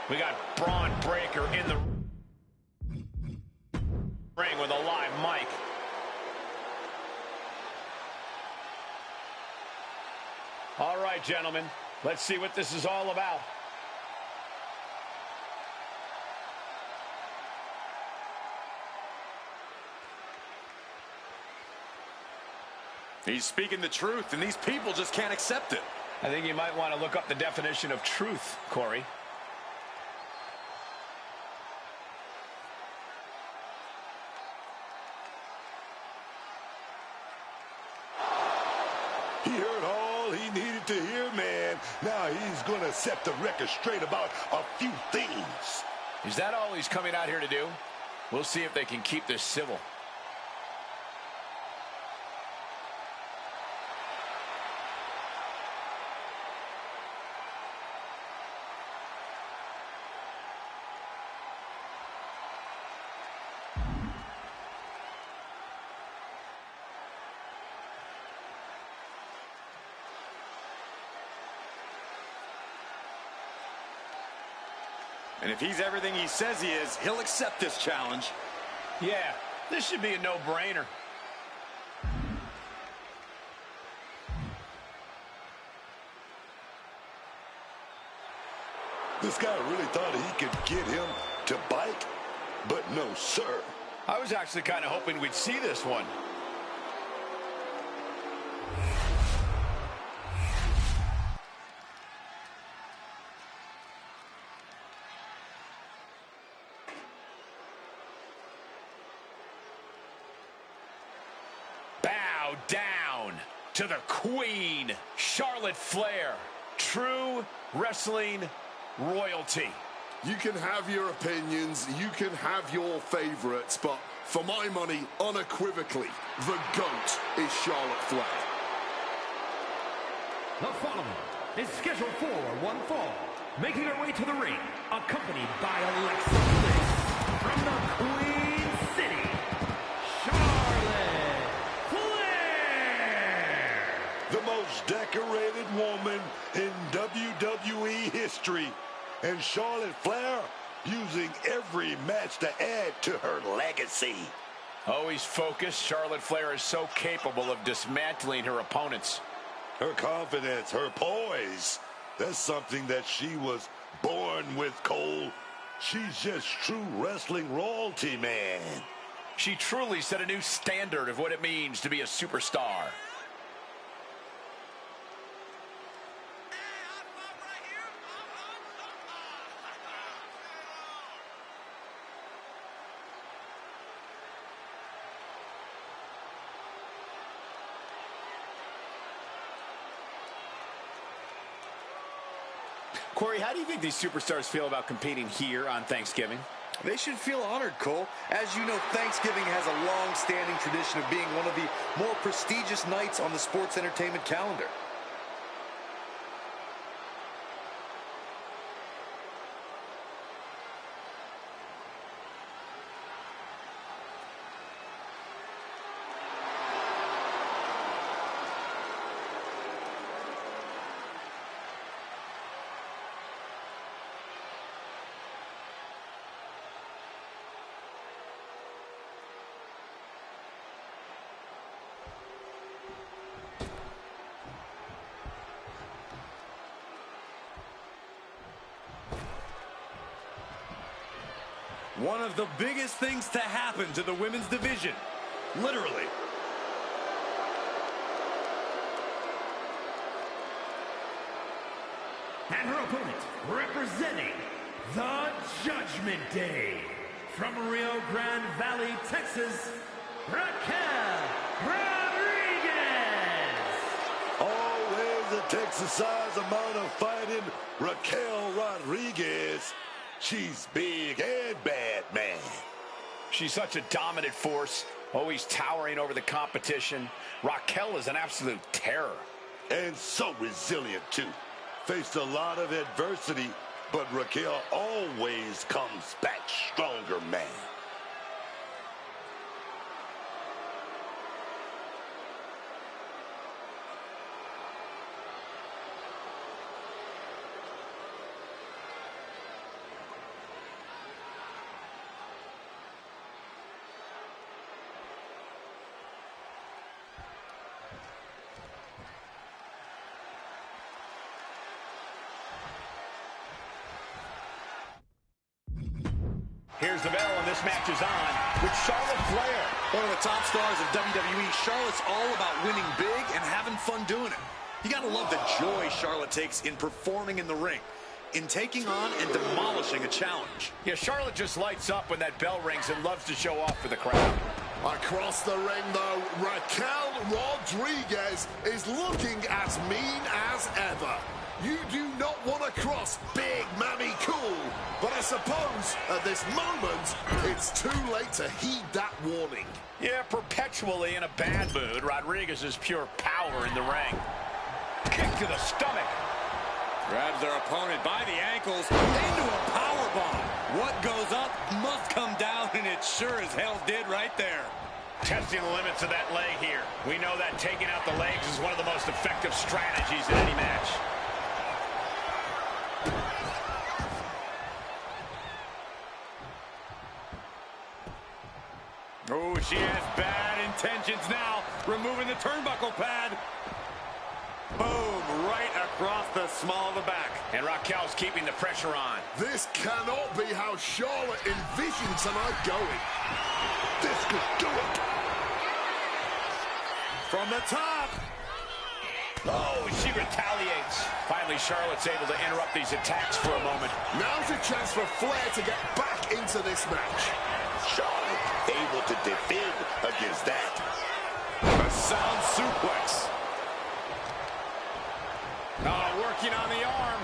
We got Braun Breaker in the ring with a live mic. All right, gentlemen, let's see what this is all about. He's speaking the truth, and these people just can't accept it. I think you might want to look up the definition of truth, Corey. He heard all he needed to hear, man. Now he's going to set the record straight about a few things. Is that all he's coming out here to do? We'll see if they can keep this civil. And if he's everything he says he is, he'll accept this challenge. Yeah, this should be a no-brainer. This guy really thought he could get him to bite, but no, sir. I was actually kind of hoping we'd see this one. Bow down to the Queen, Charlotte Flair, true wrestling royalty. You can have your opinions, you can have your favorites, but for my money, unequivocally, the GOAT is Charlotte Flair. The following is scheduled for one fall, making her way to the ring, accompanied by Alexa Bliss from the Queen City, Charlotte Flair. The most decorated woman in WWE history. And Charlotte Flair using every match to add to her legacy. Always focused, Charlotte Flair is so capable of dismantling her opponents. Her confidence, her poise, that's something that she was born with, Cole. She's just true wrestling royalty, man. She truly set a new standard of what it means to be a superstar. Corey, how do you think these superstars feel about competing here on Thanksgiving? They should feel honored, Cole. As you know, Thanksgiving has a long-standing tradition of being one of the more prestigious nights on the sports entertainment calendar. One of the biggest things to happen to the women's division. Literally. And her opponent, representing the Judgment Day, from Rio Grande Valley, Texas, Raquel Rodriguez. Always a Texas-sized amount of fighting, Raquel Rodriguez. She's big and bad, man. She's such a dominant force, always towering over the competition. Raquel is an absolute terror. And so resilient, too. Faced a lot of adversity, but Raquel always comes back stronger, man. here's the bell, and this match is on with Charlotte Flair. One of the top stars of WWE, Charlotte's all about winning big and having fun doing it. You gotta love the joy Charlotte takes in performing in the ring, in taking on and demolishing a challenge. Yeah, Charlotte just lights up when that bell rings and loves to show off for the crowd. Across the ring, though, Raquel Rodriguez is looking as mean as ever. You do not want to cross Big Mammy Cool, but I suppose at this moment, it's too late to heed that warning. Yeah, perpetually in a bad mood, Rodriguez is pure power in the ring. Kick to the stomach. Grabs their opponent by the ankles into a powerbomb. What goes up must come down, and it sure as hell did right there. Testing the limits of that leg here. We know that taking out the legs is one of the most effective strategies in any match. Oh, she has bad intentions now. Removing the turnbuckle pad. Boom, right across the small of the back. And Raquel's keeping the pressure on. This cannot be how Charlotte envisioned tonight going. This could do it. From the top. Oh, she retaliates. Finally, Charlotte's able to interrupt these attacks for a moment. Now's a chance for Flair to get back into this match. Charlotte able to defend against that. A sound suplex. Oh, working on the arm.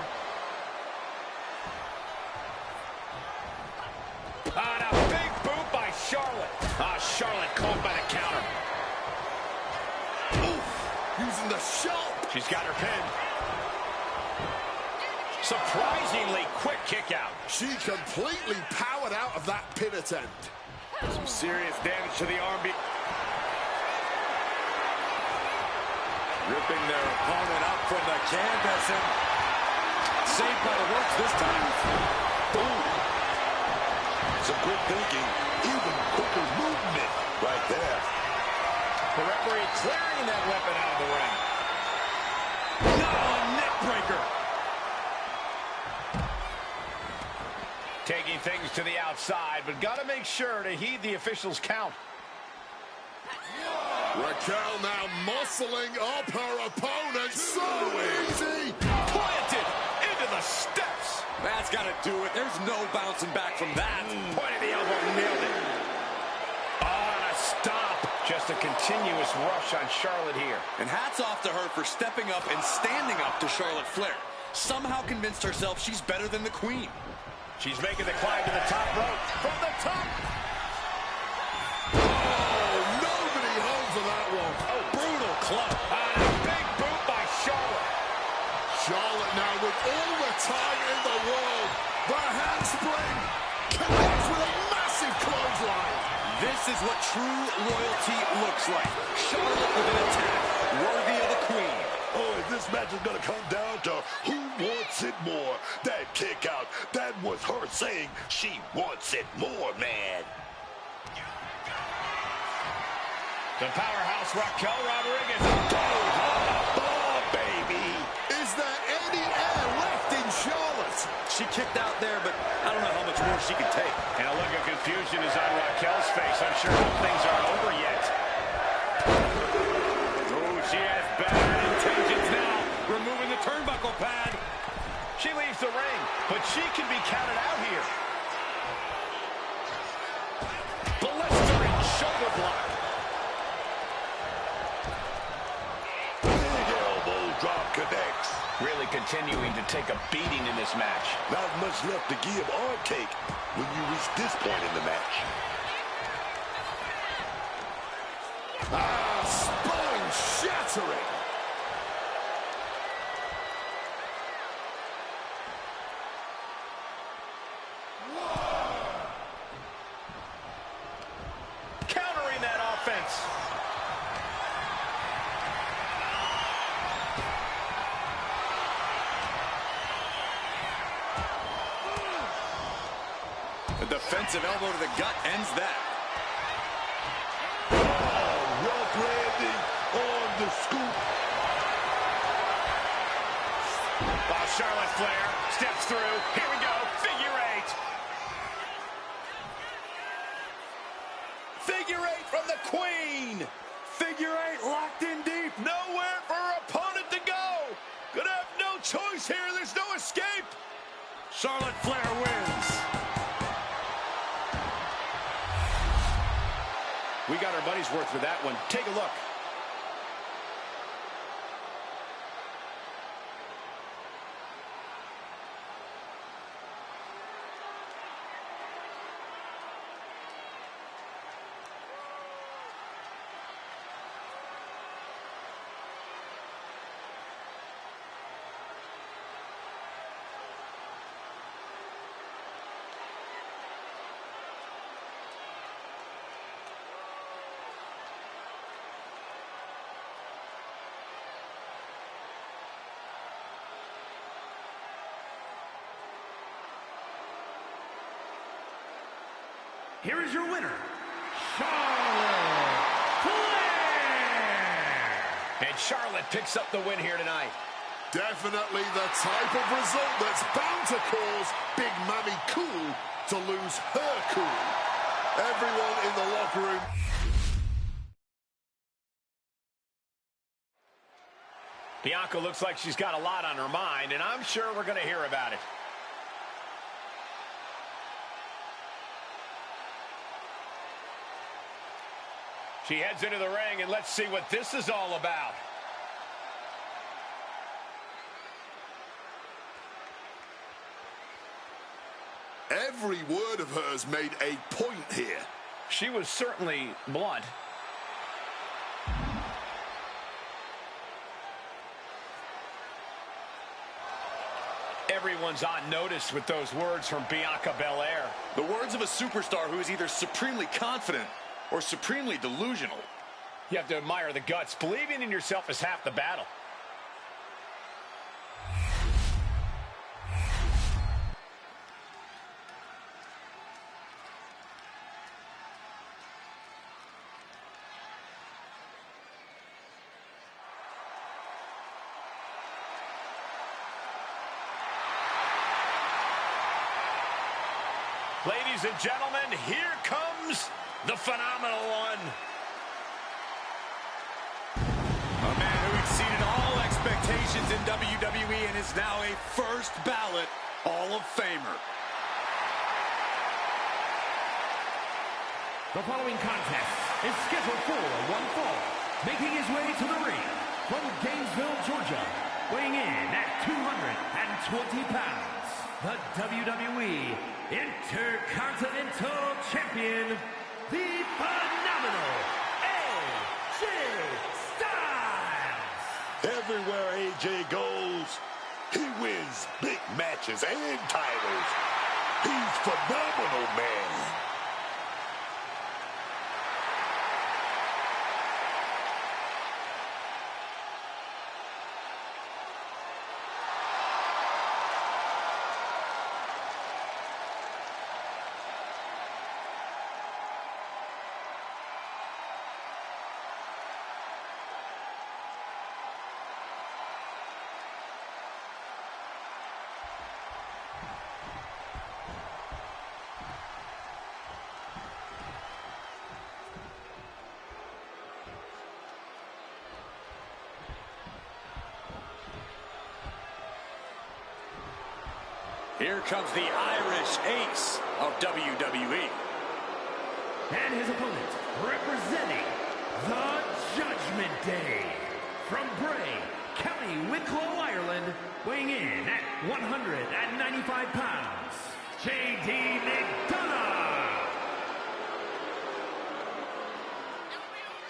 And a big boot by Charlotte. Charlotte caught by the counter. Oof, using the shot. She's got her pin. Surprisingly quick kick out. She completely powered out of that pin attempt. Some serious damage to the arm. Ripping their opponent up from the canvas and saved by the ropes this time. Boom. Some quick thinking, even quicker movement right there. The referee clearing that weapon out of the ring. No, neck breaker. Taking things to the outside, but got to make sure to heed the officials' count. Raquel now muscling up her opponent. So easy. Planted into the steps. That's got to do it. There's no bouncing back from that. Point of the elbow, nailed it. Oh, and a stop. Just a continuous rush on Charlotte here. And hats off to her for stepping up and standing up to Charlotte Flair. Somehow convinced herself she's better than the Queen. She's making the climb to the top rope. From the top. Oh, nobody home for that one. Oh, brutal club. And a big boot by Charlotte. Charlotte now with all the time in the world. The handspring connects with a massive clothesline. This is what true loyalty looks like. Charlotte with an attack worthy of the Queen. Oh, if this match is going to come down to who wants it more. That kick out, that was her saying she wants it more, man. The powerhouse Raquel Rodriguez. Oh, baby. Is there any air left in Charlotte? She kicked out there, but I don't know how much more she can take. And a look of confusion is on Raquel's face. I'm sure things aren't over yet. Oh, she has bad intentions now. Removing the turnbuckle pad. She leaves the ring, but she can be counted out here. Blistering shoulder block. Big elbow drop connects. Really continuing to take a beating in this match. Not much left to give or take when you reach this point in the match. Spine shattering. Countering that offense. A defensive elbow to the gut ends that. Rough landing on the scoop. Charlotte Flair steps through. Here we go. Figure eight. figure eight locked in deep. Nowhere for her opponent to go. Gonna have no choice here. There's no escape. Charlotte Flair wins. We got our money's worth with that one. Take a look. Here is your winner, Charlotte Flair. And Charlotte picks up the win here tonight. Definitely the type of result that's bound to cause Big Mammy Cool to lose her cool. Everyone in the locker room. Bianca looks like she's got a lot on her mind, and I'm sure we're going to hear about it. She heads into the ring, and let's see what this is all about. Every word of hers made a point here. She was certainly blunt. Everyone's on notice with those words from Bianca Belair. The words of a superstar who is either supremely confident or supremely delusional. You have to admire the guts. Believing in yourself is half the battle. Ladies and gentlemen, here comes the phenomenal one. A man who exceeded all expectations in WWE and is now a first ballot Hall of Famer. The following contest is scheduled for one fall. Making his way to the ring from Gainesville, Georgia, weighing in at 220 pounds, the WWE Intercontinental Champion, the phenomenal AJ Styles. Everywhere AJ goes, he wins big matches and titles. He's phenomenal, man. Here comes the Irish ace of WWE. And his opponent, representing the Judgment Day, from Bray, County Wicklow, Ireland, weighing in at 195 pounds, J.D. McDonough.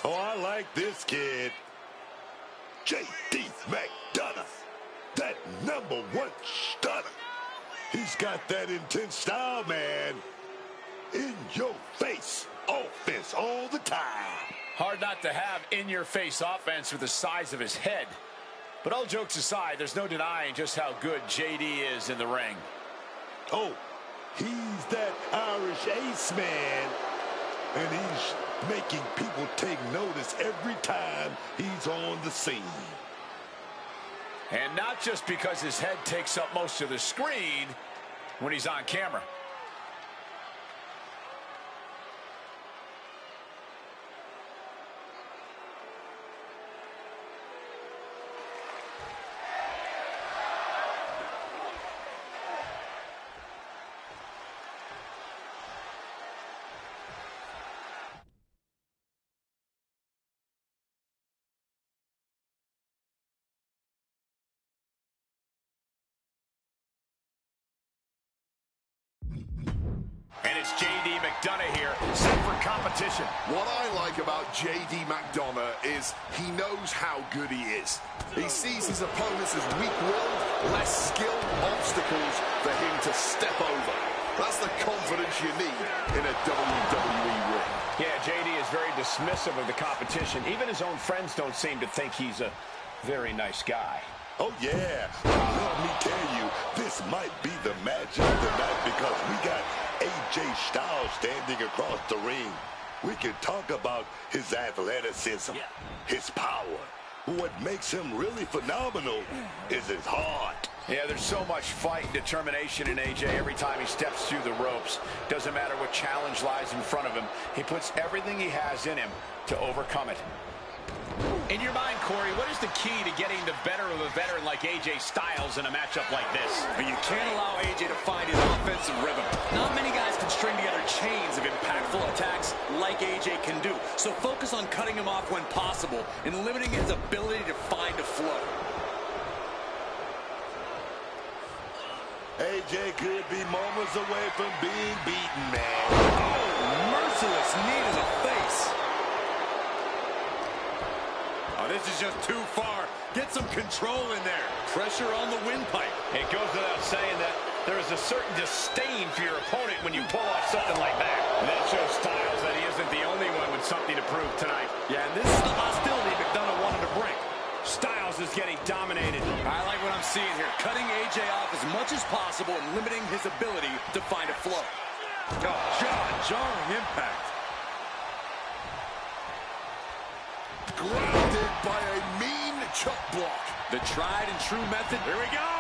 Oh, I like this kid. J.D. McDonough, that #1 stunner. He's got that intense style, man. In your face offense all the time. Hard not to have in-your-face offense with the size of his head. But all jokes aside, there's no denying just how good JD is in the ring. Oh, he's that Irish ace, man. And he's making people take notice every time he's on the scene. And not just because his head takes up most of the screen when he's on camera. this. J.D. McDonough here, set for competition. What I like about J.D. McDonough is he knows how good he is. He sees his opponents as weak-willed, less skilled obstacles for him to step over. That's the confidence you need in a WWE ring. Yeah, J.D. is very dismissive of the competition. Even his own friends don't seem to think he's a very nice guy. Oh, yeah. Let me tell you, this might be the match of the night because we got AJ Styles standing across the ring. We can talk about his athleticism, his power. What makes him really phenomenal is his heart. Yeah, there's so much fight and determination in AJ every time he steps through the ropes. Doesn't matter what challenge lies in front of him. He puts everything he has in him to overcome it. In your mind, Corey, what is the key to getting the better of a veteran like AJ Styles in a matchup like this? You can't allow AJ to find his offensive rhythm. Not many guys can string together chains of impactful attacks like AJ can do. So focus on cutting him off when possible and limiting his ability to find a flow. AJ could be moments away from being beaten, man. Oh, merciless knee to the face. Oh, this is just too far. Get some control in there. Pressure on the windpipe. It goes without saying that there is a certain disdain for your opponent when you pull off something like that. And that shows Styles that he isn't the only one with something to prove tonight. Yeah, and this is the hostility McDonough wanted to bring. Styles is getting dominated. I like what I'm seeing here. Cutting AJ off as much as possible and limiting his ability to find a flow. Oh, jaw-jarring impact. Grounded by a mean chop block. The tried and true method. Here we go.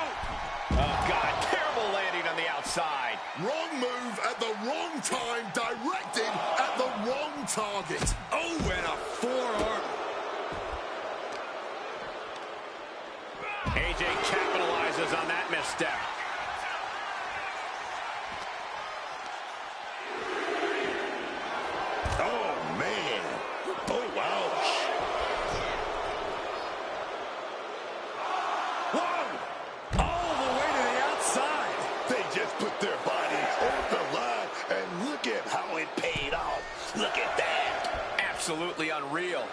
Oh, God, terrible landing on the outside. Wrong move at the wrong time, directed at the wrong target. Oh, and a forearm. AJ capitalizes on that misstep. Oh, man. Oh, ouch. Whoa! All the way to the outside. They just put their bodies on the line, and look at how it paid off. Look at that. Absolutely unreal.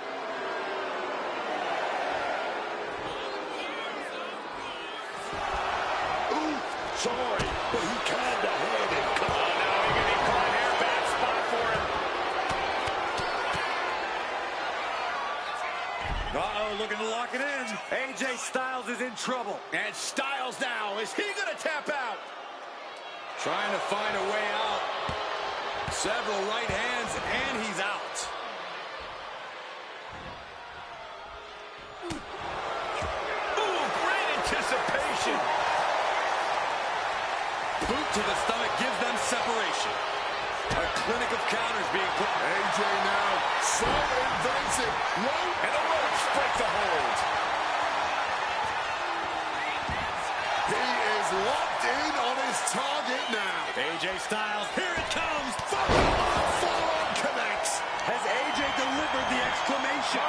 Sorry, but he kinda had it. Oh, now he can be caught here. Bad spot for him. Uh-oh, looking to lock it in. AJ Styles is in trouble. And Styles now, is he gonna tap out? Trying to find a way out. Several right hands, and he's out. Ooh, great anticipation. Boot to the stomach gives them separation. A clinic of counters being put. AJ now, so invasive. Rope. And the ropes break the hold. He is locked in on his target now. AJ Styles, here it comes. Forearm connects. Has AJ delivered the exclamation?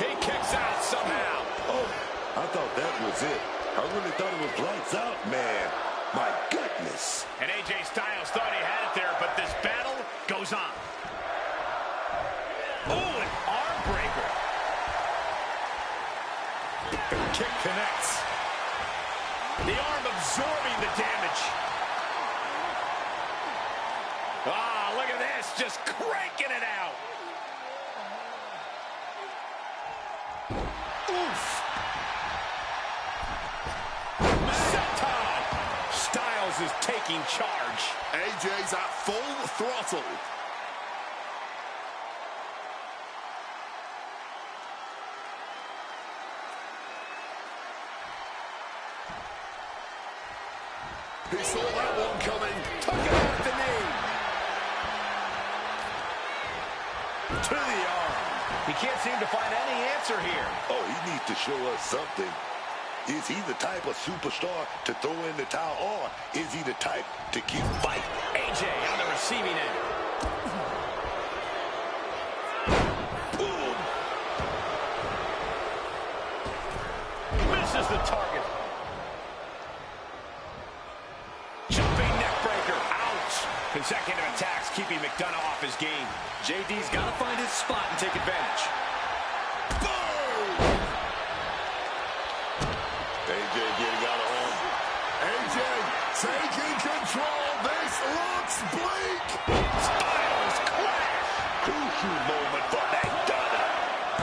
He kicks out somehow. Oh, I thought that was it. I really thought it was lights out, man. My goodness. And AJ Styles thought he had it there, but this battle goes on. Oh, an arm breaker. The kick connects. The arm absorbing the damage. Ah, look at this, just cranking it out. Oof. Senton. Styles is taking charge. AJ's at full throttle. He saw that one coming. Took it off the knee. To the arm. He can't seem to find any answer here. Oh, he needs to show us something. Is he the type of superstar to throw in the towel, or is he the type to keep fighting? AJ on the receiving end. Boom! Misses the target. Jumping neck Consecutive attacks keeping McDonough off his game. JD's got to find his spot and take advantage. Boom! AJ getting out of home. AJ taking control. This looks bleak. Styles clash. Crucial moment for McDonough.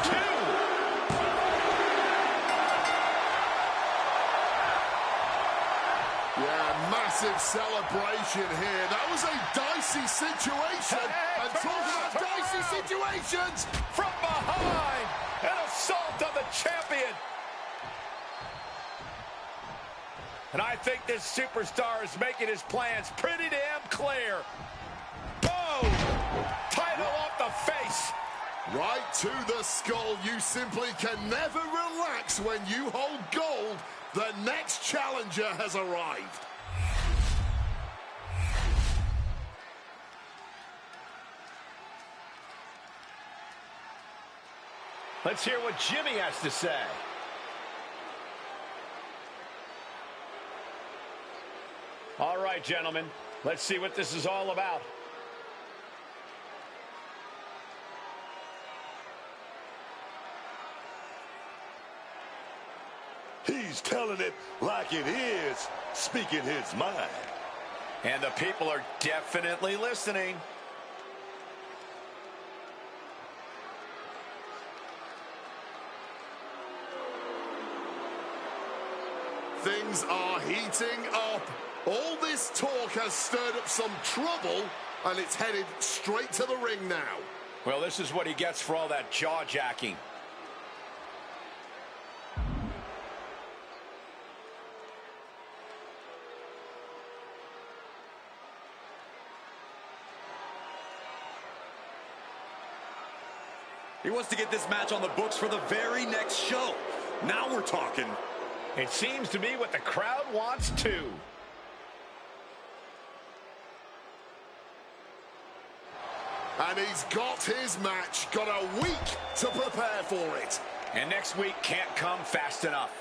2. Yeah, massive celebration here. That was a dicey situation. And talking about dicey situations. From behind, an assault on the champion. And I think this superstar is making his plans pretty damn clear. Boom! Title off the face. Right to the skull. You simply can never relax when you hold gold. The next challenger has arrived. Let's hear what Jimmy has to say. All right, gentlemen, let's see what this is all about. He's telling it like it is, speaking his mind. And the people are definitely listening. Things are heating up. All this talk has stirred up some trouble, and it's headed straight to the ring now. Well, this is what he gets for all that jaw-jacking. He wants to get this match on the books for the very next show. Now we're talking. It seems to be what the crowd wants too. And he's got his match, got a week to prepare for it. And next week can't come fast enough.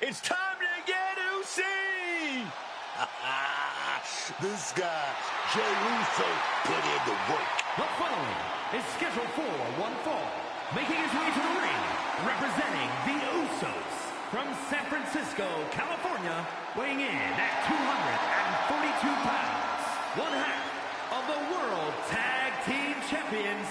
It's time to get Uzi! This guy, Jey Uso, put in the work. The following is scheduled for one fall. Making his way to the ring, representing the Usos from San Francisco, California, weighing in at 242 pounds, one half of the World Tag Team Champions,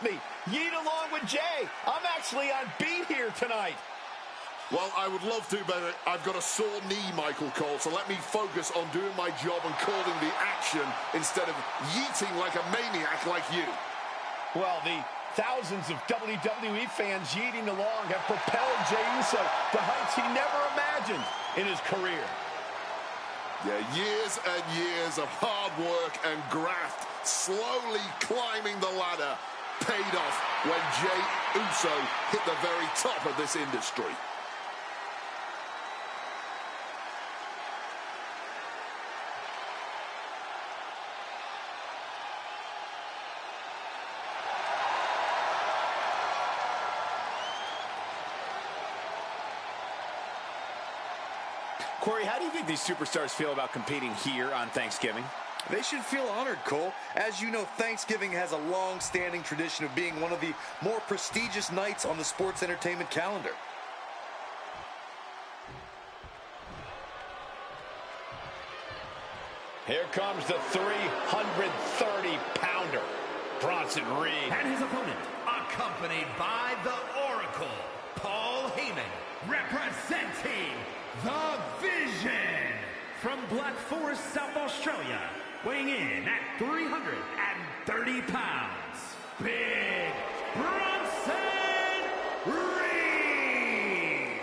me. Yeet along with Jay. I'm actually on beat here tonight. Well, I would love to, but I've got a sore knee, Michael Cole, so let me focus on doing my job and calling the action instead of yeeting like a maniac like you. Well, the thousands of WWE fans yeeting along have propelled Jey Uso to heights he never imagined in his career. Yeah, years and years of hard work and graft, slowly climbing the ladder, paid off when Jey Uso hit the very top of this industry. Corey, how do you think these superstars feel about competing here on Thanksgiving? They should feel honored, Cole. As you know, Thanksgiving has a long-standing tradition of being one of the more prestigious nights on the sports entertainment calendar. Here comes the 330-pounder, Bronson Reed. And his opponent, accompanied by the Oracle, Paul Heyman, representing the Vision from Black Forest, South Australia, weighing in at 330 pounds, Big Bronson Reed.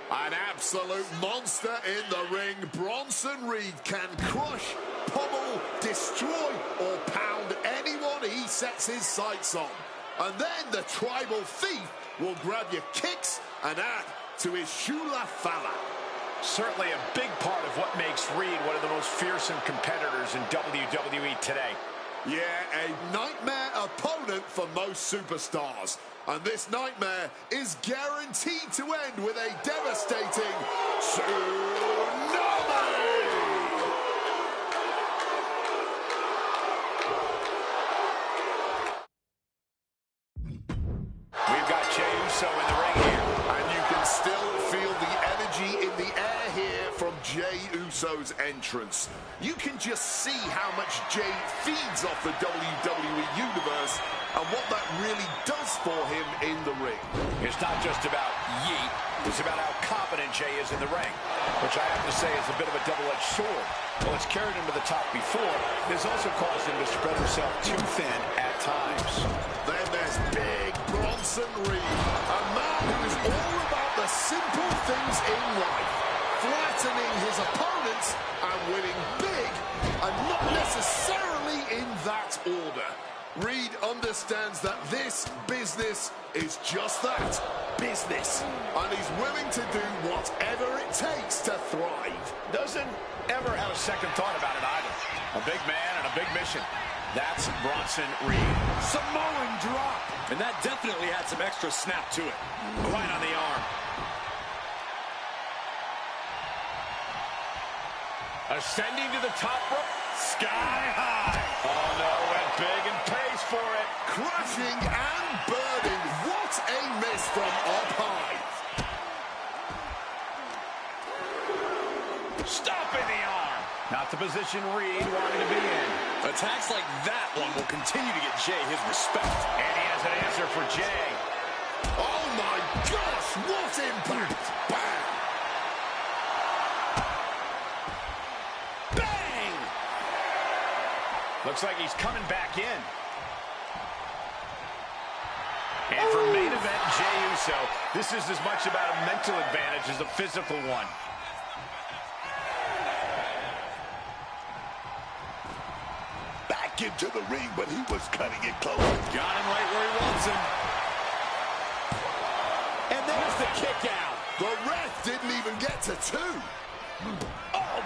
An absolute monster in the ring. Bronson Reed can crush, pummel, destroy, or pound anyone he sets his sights on. And then the tribal thief will grab your kicks and add to his shula fala. Certainly a big part of what makes Reed one of the most fearsome competitors in WWE today. Yeah, a nightmare opponent for most superstars. And this nightmare is guaranteed to end with a devastating tsunami! We've got Jey Uso in the ring here. And you can still feel the energy in the air here from Jey Uso's entrance. You can just see how much Jey feeds off the WWE Universe and what that really does for him in the ring. It's not just about yeet, it's about how confident Jey is in the ring, which I have to say is a bit of a double-edged sword. While it's carried him to the top before, it has also caused him to spread himself too thin at times. Then there's big Bronson Reed, a man who is all about the simple things in life, flattening his opponents and winning big, and not necessarily in that order. Reed understands that this business is just that, business. And he's willing to do whatever it takes to thrive. Doesn't ever have a second thought about it either. A big man and a big mission. That's Bronson Reed. Samoan drop. And that definitely had some extra snap to it. Right on the arm. Ascending to the top rope. Sky high. Oh no, went big and pays for it. Crashing and burning. What a miss from up high. Stopping the arm. Not the position Reed wanted to be in. Attacks like that one will continue to get Jey his respect. And he has an answer for Jey. Oh my gosh, what impact. Bam. Bang! Looks like he's coming back in. And for main event Jey Uso, this is as much about a mental advantage as a physical one. Back into the ring, but he was cutting it close. Got him right where he wants him. And there's the kick out. The ref didn't even get to two. Oh!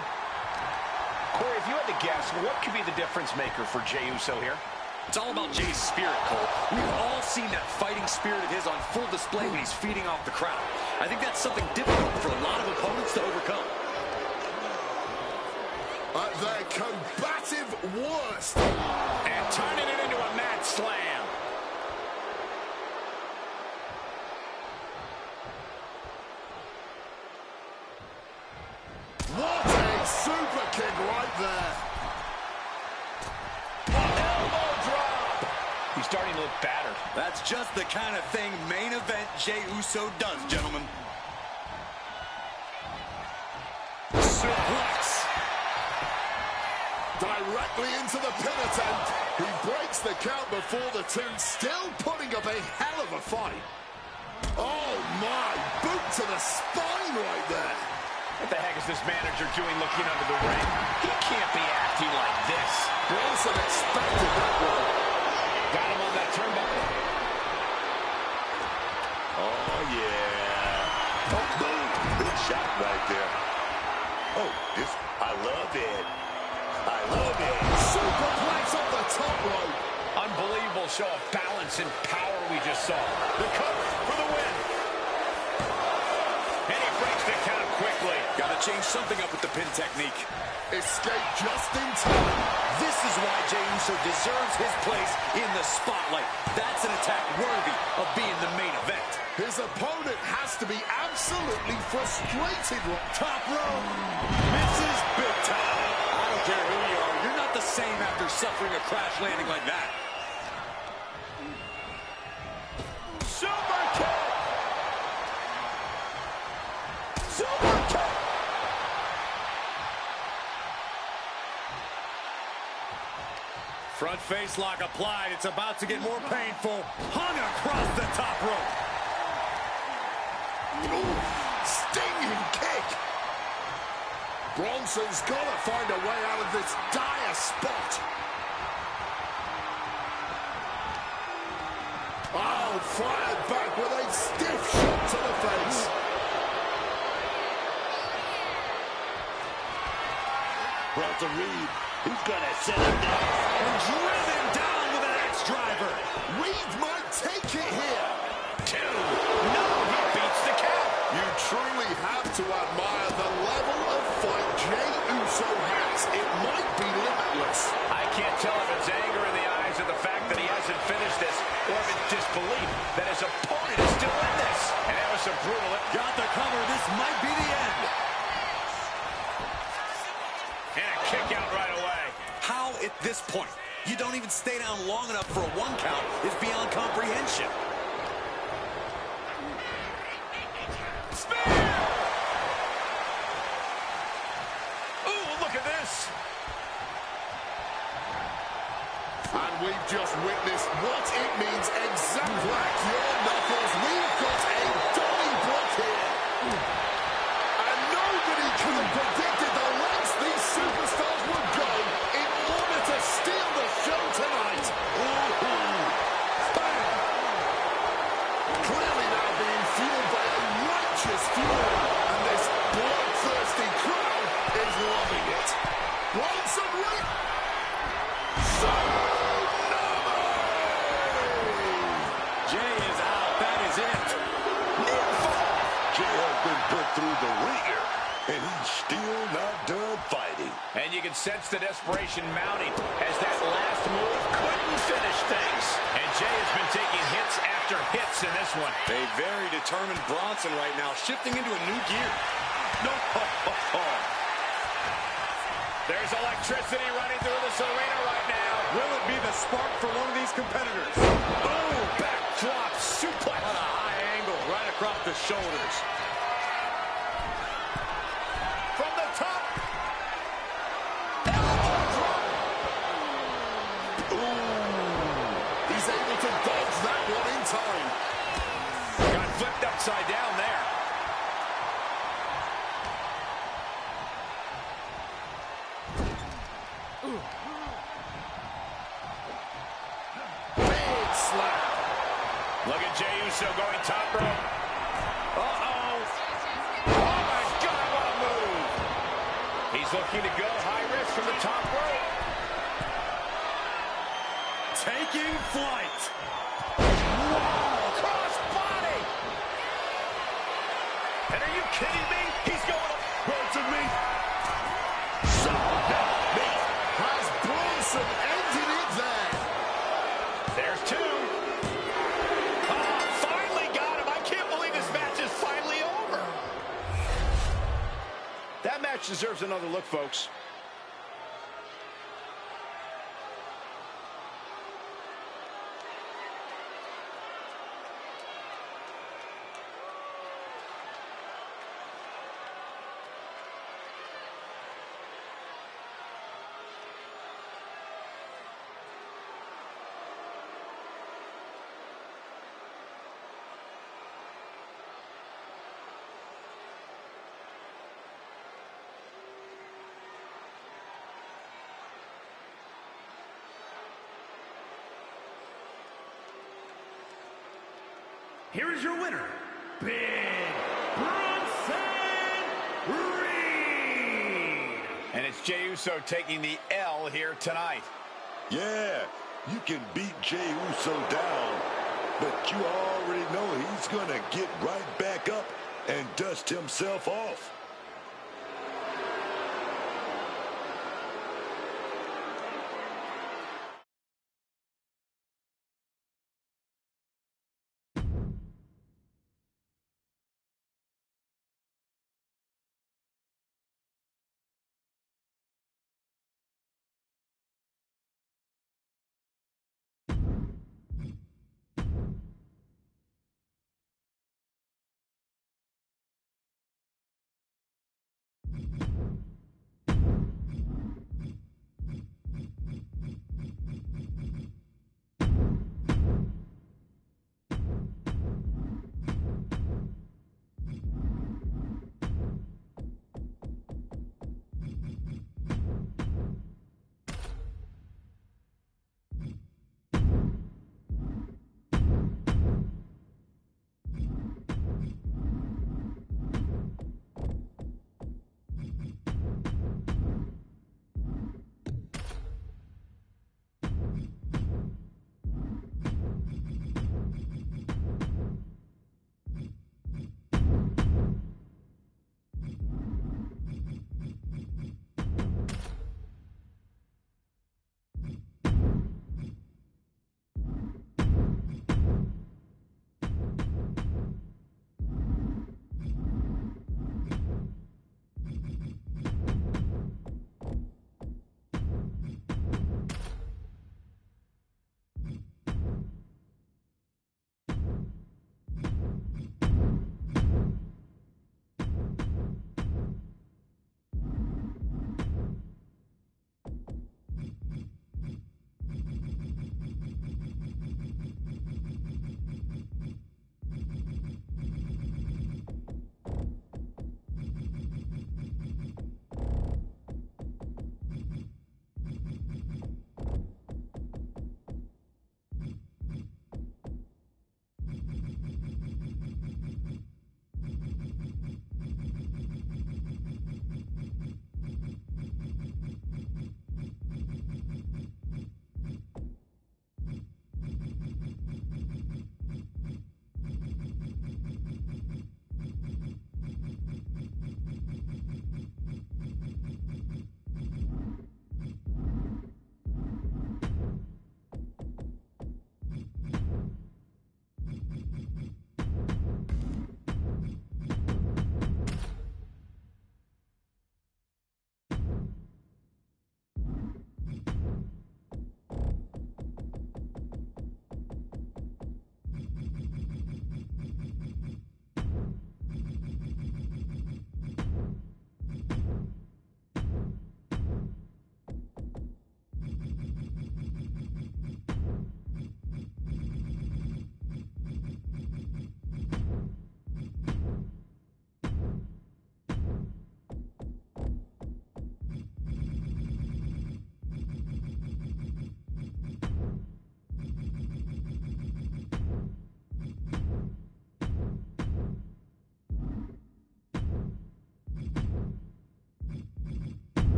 Corey, if you had to guess, what could be the difference maker for Jey Uso here? It's all about Jey's spirit, Cole. We've all seen that fighting spirit of his on full display when he's feeding off the crowd. I think that's something difficult for a lot of opponents to overcome. At their combative worst. And turning it into a mat slam. What a super kick right there. Elbow drop. He's starting to look battered. That's just the kind of thing main event Jey Uso does, gentlemen. Suplex. Directly into the pin attempt. He breaks the count before the two, still putting up a hell of a fight. Oh my, boot to the spine right there. What the heck is this manager doing looking under the ring? He can't be acting like this. Bronson expected that one. Got him on that turnbuckle. Oh, yeah. Oh, boom. Big shot right there. Oh, this, I love it. I love it. Superplex off the top rope. Unbelievable show of balance and power we just saw. The cover for the win. And he breaks the count quickly. Got to change something up with the pin technique. Escape just in time. This is why Jey Uso deserves his place in the spotlight. That's an attack worthy of being the main event. His opponent has to be absolutely frustrated. Top rope. Misses big time. I don't care who you are. You're not the same after suffering a crash landing like that. Super kick. Super kick. Front face lock applied. It's about to get more painful. Hung across the top rope. Ooh, stinging kick. Bronson's got to find a way out of this dire spot. fired back with a stiff shot to the face. Bronson Reed, he's going to set him down. And driven down with an axe driver. Reed might take it here. 2. No, he beats the count. You truly have to admire the level of fight Jey Uso has. It might be limitless. I can't tell if it's anger in the eyes of the fact that he hasn't finished this, or if it's disbelief that his opponent is still in this. And that was some brutal. Got the cover. This might be the end. And a kick out right away. How at this point you don't even stay down long enough for a 1 count is beyond comprehension. Spear! Ooh, look at this. And we've just witnessed what it means exactly like your knuckles. We've got a Donnybrook here. And nobody could have predicted the lengths these superstars would go in order to steal the show tonight. Bam! Clearly now being fueled by a righteous fury. And this bloodthirsty crowd is loving it. Bronson Reed. Jey is out. That is it. Jey has been put through the ringer, and he's still not done fighting. And you can sense the desperation mounting as that last move couldn't finish things. And Jey has been taking hits after hits in this one. A very determined Bronson right now, shifting into a new gear. No. There's electricity running through this arena right now. Will it be the spark for one of these competitors? Oh, backdrop suplex. On a high angle, right across the shoulders. From the top. Ooh. He's able to dodge that one in time. Got flipped upside down there. Big slap. Look at Jey Uso going top rope. Uh-oh. Oh, my God, what a move. He's looking to go high risk from the top rope. Taking flight. Wow, cross body. And are you kidding me? He's going up. Bronson Reed. Has Bronson ended it there? There's 2. Oh, finally got him. I can't believe this match is finally over. That match deserves another look, folks. Here is your winner, Big Bronson Reed. And it's Jey Uso taking the L here tonight. Yeah, you can beat Jey Uso down, but you already know he's going to get right back up and dust himself off.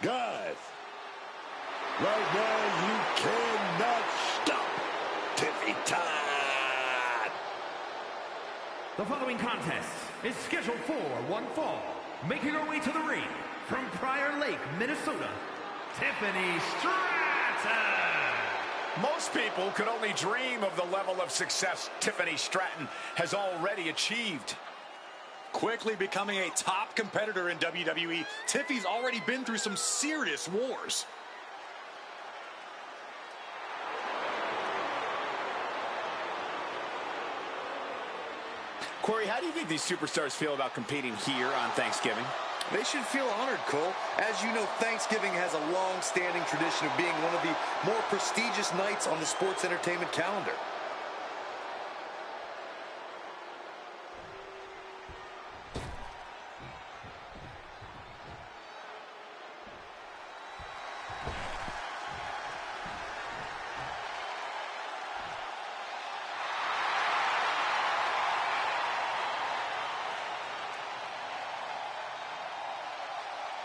Guys, right now you cannot stop Tiffy time. The following contest is scheduled for one fall. Making her way to the ring from Prior Lake, Minnesota, Tiffany Stratton. Most people could only dream of the level of success Tiffany Stratton has already achieved. Quickly becoming a top competitor in WWE, Tiffy's already been through some serious wars. Corey, how do you think these superstars feel about competing here on Thanksgiving? They should feel honored, Cole. As you know, Thanksgiving has a long-standing tradition of being one of the more prestigious nights on the sports entertainment calendar.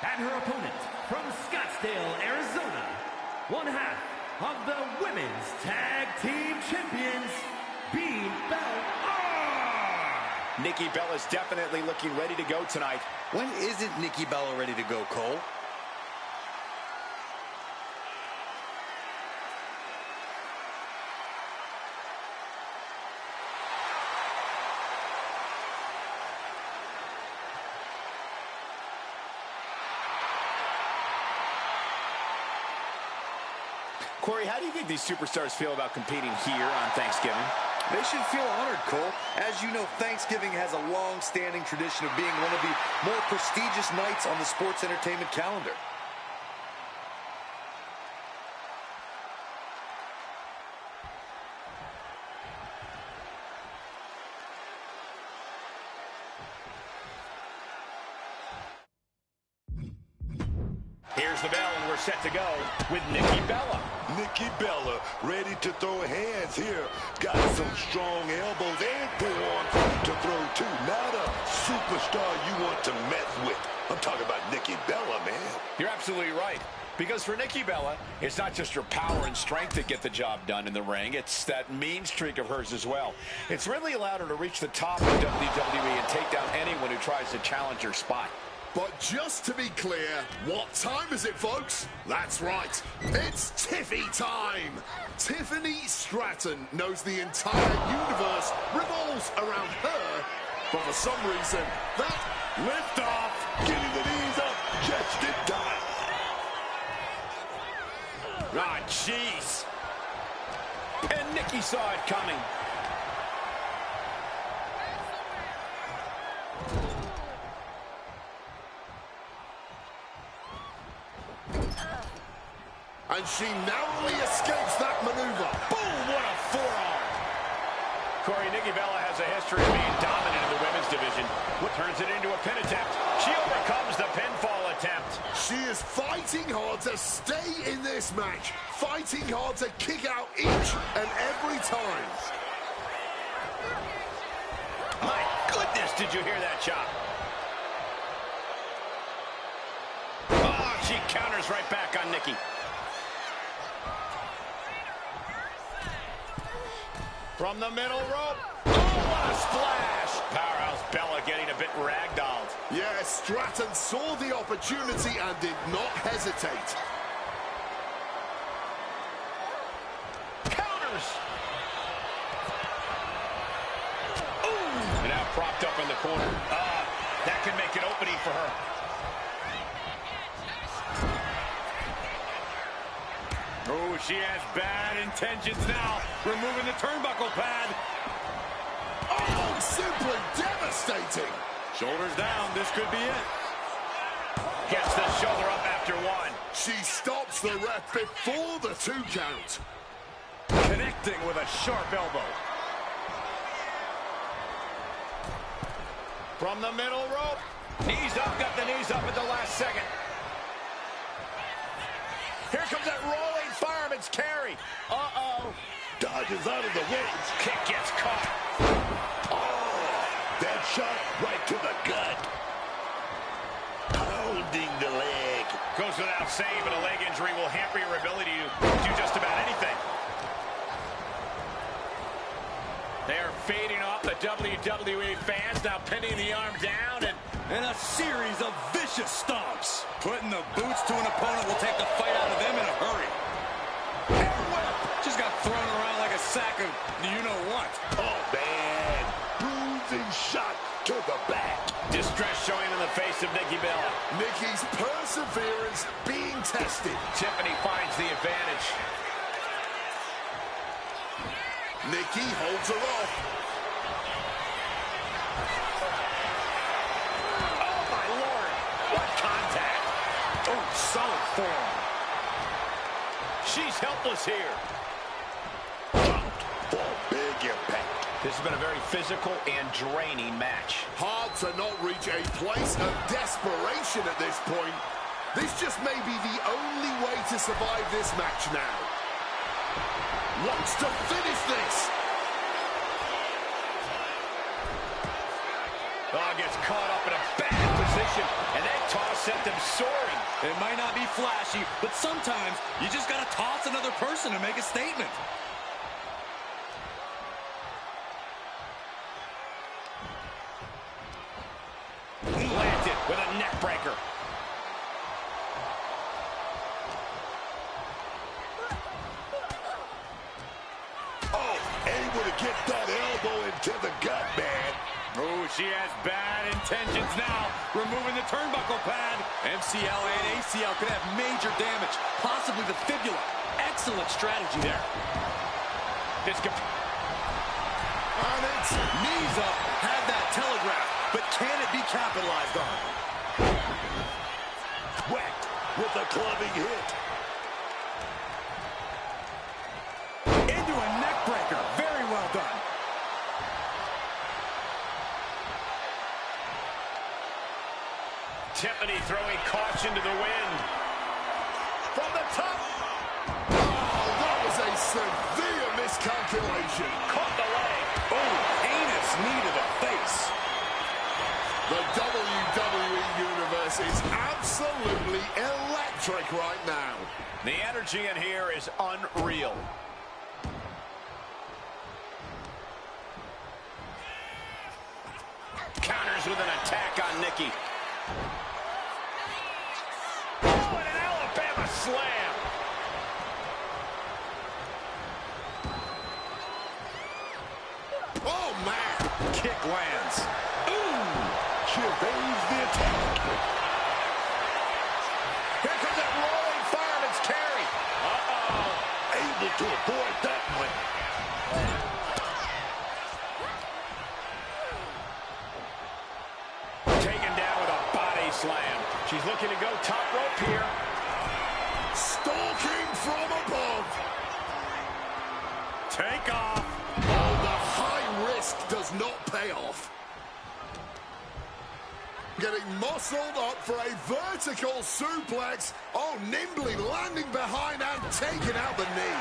And her opponent from Scottsdale, Arizona, one half of the Women's Tag Team Champions, Bella. Nikki Bella's definitely looking ready to go tonight. When isn't Nikki Bella ready to go, Cole? Corey, how do you think these superstars feel about competing here on Thanksgiving? They should feel honored, Cole. As you know, Thanksgiving has a long-standing tradition of being one of the more prestigious nights on the sports entertainment calendar. Here's the bell, and we're set to go with Nikki Bella. Nikki Bella ready to throw hands here. Got some strong elbows and forearms to throw too. Not a superstar you want to mess with. I'm talking about Nikki Bella, man. You're absolutely right. Because for Nikki Bella, it's not just her power and strength that get the job done in the ring. It's that mean streak of hers as well. It's really allowed her to reach the top of WWE and take down anyone who tries to challenge her spot. But just to be clear, what time is it, folks? That's right, it's Tiffy time! Tiffany Stratton knows the entire universe revolves around her, but for some reason, that Lift off, getting the knees up just in time. Ah, jeez. And Nikki saw it coming. and she narrowly escapes that maneuver. Boom, what a forearm. Corey, Nikki Bella has a history of being dominant in the women's division. What turns it into a pin attempt? She overcomes the pinfall attempt. She is fighting hard to stay in this match, fighting hard to kick out each and every time. My goodness, did you hear that chop? Oh, she counters right back on Nikki. From the middle rope. Oh, what a splash. Powerhouse Bella getting a bit ragdolled. Yes, Stratton saw the opportunity and did not hesitate. Counters. Ooh. Now propped up in the corner. That can make an opening for her. Oh, she has bad intentions now. Removing the turnbuckle pad. Oh, simply devastating. Shoulders down, this could be it. Gets the shoulder up after one. She stops the ref before the 2 count. Connecting with a sharp elbow. From the middle rope. Knees up, got the knees up at the last second. Here comes that rolling fireman's carry. Uh-oh. Dodges out of the way. Kick gets caught. Oh, that shot right to the gut. Pounding the leg. Goes goes without saying, but a leg injury will hamper your ability to do just about anything. They are fading off the WWE fans, now pinning the arm down, and a series of vicious stomps. Putting the boots to an opponent will take the fight out of them in a hurry. Just got thrown around like a sack of you-know-what. Oh, man. Bruising shot to the back. Distress showing in the face of Nikki Bella. Nikki's perseverance being tested. Tiffany finds the advantage. Nikki holds her off. Oh, my Lord. What contact. Oh, solid form. She's helpless here. For big impact. This has been a very physical and draining match. Hard to not reach a place of desperation at this point. This just may be the only way to survive this match now. Wants to finish this. Oh, gets caught up in a bad position, and that toss sent them soaring. It might not be flashy, but sometimes you just got to toss another person to make a statement. Planted with a neck breaker. Oh, able to get that elbow into the gut, man. Oh, she has bad intentions now. Removing the turnbuckle pad. MCL and ACL could have major damage, possibly the fibula. Excellent strategy there. And it's Knees up, had that telegraphed, but can it be capitalized on? Whacked with a clubbing hit. Into a neck breaker. Very well done. Tiffany throwing caution to the wind. From the top. oh, that was a severe miscalculation. Caught the leg. Oh, heinous knee to the face. The WWE Universe is absolutely electric right now. The energy in here is unreal. Counters with an attack on Nikki. Oh, and an Alabama slam. Oh, man. Kick lands. She evades the attack. Here comes that rolling fireman's carry. Uh-oh. Able to avoid that one. Taken down with a body slam. She's looking to go top rope here. Stalking from above. Take off. Oh, the high risk does not pay off. Getting muscled up for a vertical suplex. Oh, nimbly landing behind and taking out the knee.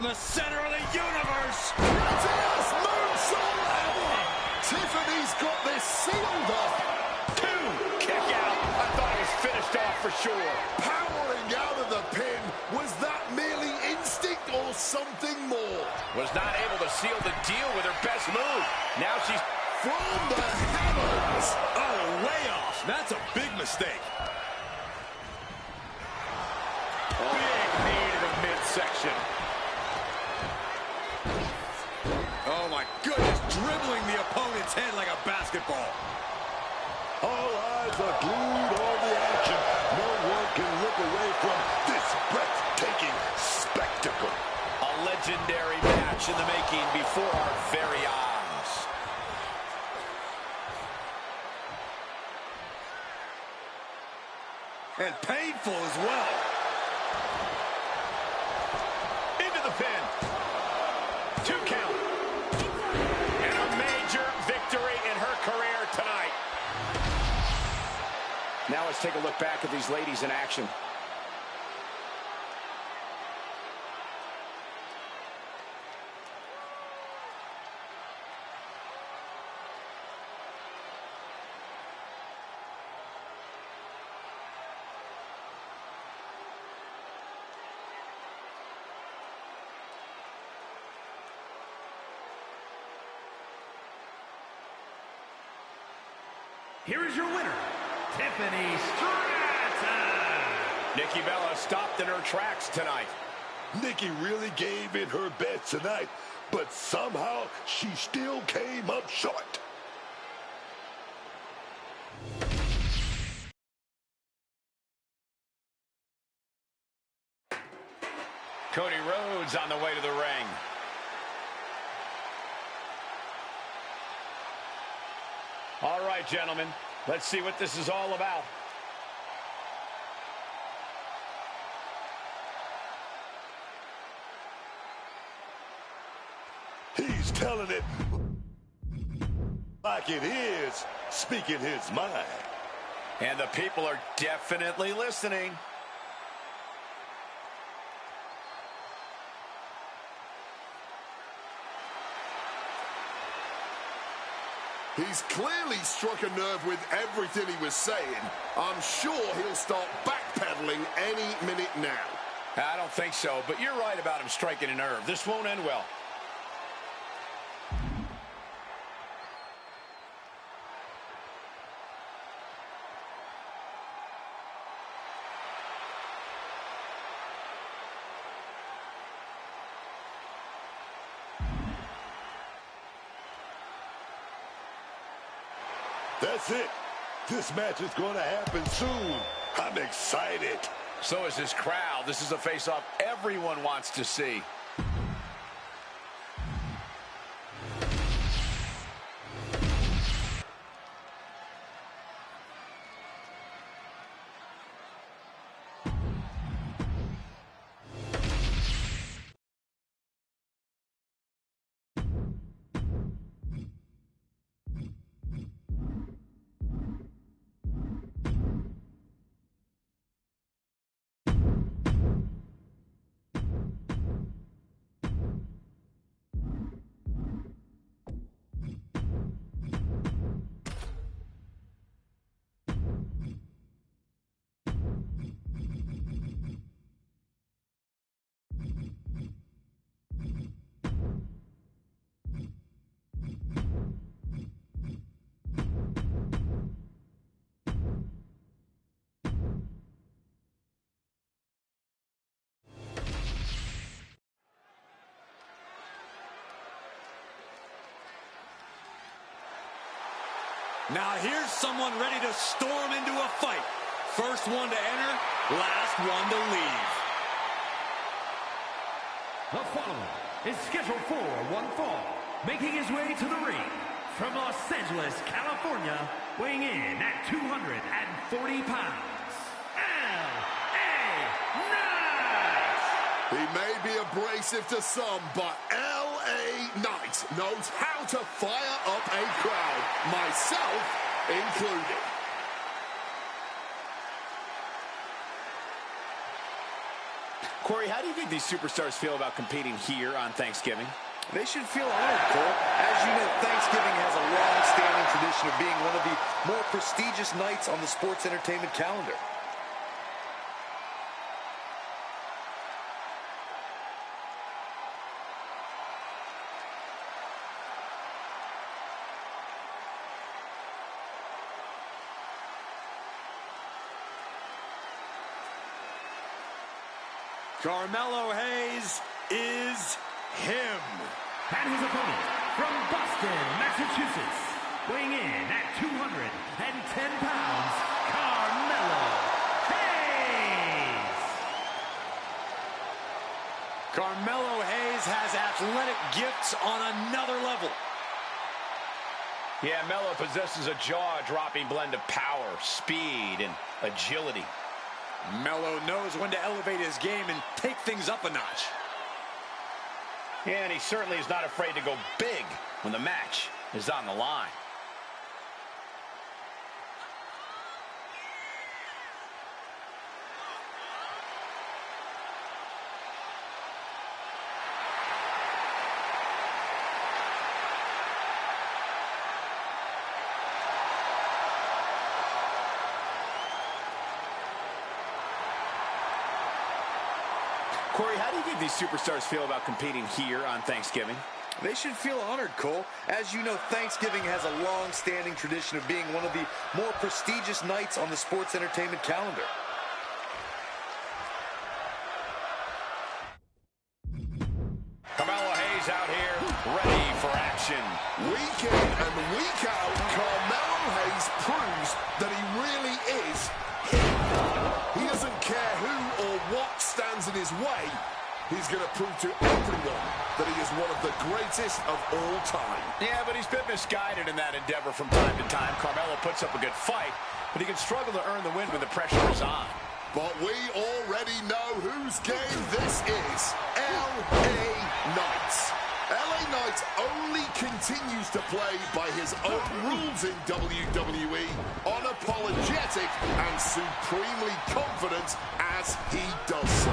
The center of the universe. Prettiest moonsault ever. Tiffany's got this sealed off. Kick out. I thought it was finished off for sure. Powering out of the pin. Was that merely instinct or something more? Was not able to seal the deal with her best move. Now she's From the heavens. Oh, layoff. That's a big mistake. Big knee to the midsection. Oh, my goodness. Dribbling the opponent's head like a basketball. All eyes are glued on the action. No one can look away from this breathtaking spectacle. a legendary match in the making before our very eyes. And painful as well. Into the pin. 2 count. And a major victory in her career tonight. Now let's take a look back at these ladies in action. here is your winner, Tiffany Stratton. Nikki Bella stopped in her tracks tonight. Nikki really gave it her best tonight, but somehow she still came up short. Cody Rhodes on the way to the ring. All right, gentlemen, let's see what this is all about. He's telling it like it is, speaking his mind. And the people are definitely listening. He's clearly struck a nerve with everything he was saying. I'm sure he'll start backpedaling any minute now. I don't think so, but you're right about him striking a nerve. This won't end well. That's it. This match is going to happen soon. I'm excited. So is this crowd. This is a face-off everyone wants to see. Now here's someone ready to storm into a fight. First one to enter, last one to leave. The following is scheduled for one fall, making his way to the ring from Los Angeles, California, weighing in at 240 pounds, L.A. Knight. He may be abrasive to some, but L.A. Knight knows how to fire up a crowd, myself included. Corey, how do you think these superstars feel about competing here on Thanksgiving? They should feel honored, Cole. As you know, Thanksgiving has a long-standing tradition of being one of the more prestigious nights on the sports entertainment calendar. Carmelo Hayes is him. And his opponent from Boston, Massachusetts, weighing in at 210 pounds, Carmelo Hayes. Carmelo Hayes has athletic gifts on another level. Yeah, Melo possesses a jaw-dropping blend of power, speed, and agility. Melo knows when to elevate his game and take things up a notch. Yeah, and he certainly is not afraid to go big when the match is on the line. Corey, how do you think these superstars feel about competing here on Thanksgiving? They should feel honored, Cole. As you know, Thanksgiving has a long-standing tradition of being one of the more prestigious nights on the sports entertainment calendar. Carmelo Hayes out here, ready for action. Week in and week out, Carmelo Hayes proves that he really is him. He doesn't care who or what stands in his way. He's going to prove to everyone that he is one of the greatest of all time. Yeah, but he's been misguided in that endeavor from time to time. Carmelo puts up a good fight, but he can struggle to earn the win when the pressure is on. But we already know whose game this is. L.A. Knight. L.A. Knight only continues to play by his own rules in WWE, unapologetic and supremely confident as he does so.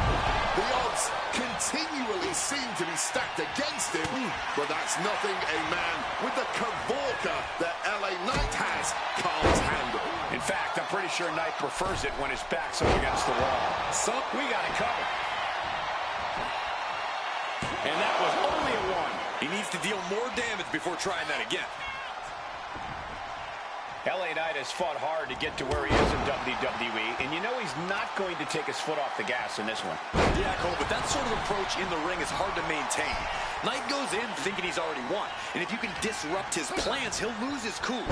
The odds continually seem to be stacked against him, but that's nothing a man with the cavorka that L.A. Knight has can't handle. In fact, I'm pretty sure Knight prefers it when his back's up against the wall. So we got it covered. And that was only a one. He needs to deal more damage before trying that again. L.A. Knight has fought hard to get to where he is in WWE, and you know he's not going to take his foot off the gas in this one. Yeah, Cole, but that sort of approach in the ring is hard to maintain. Knight goes in thinking he's already won, and if you can disrupt his plans, he'll lose his cool.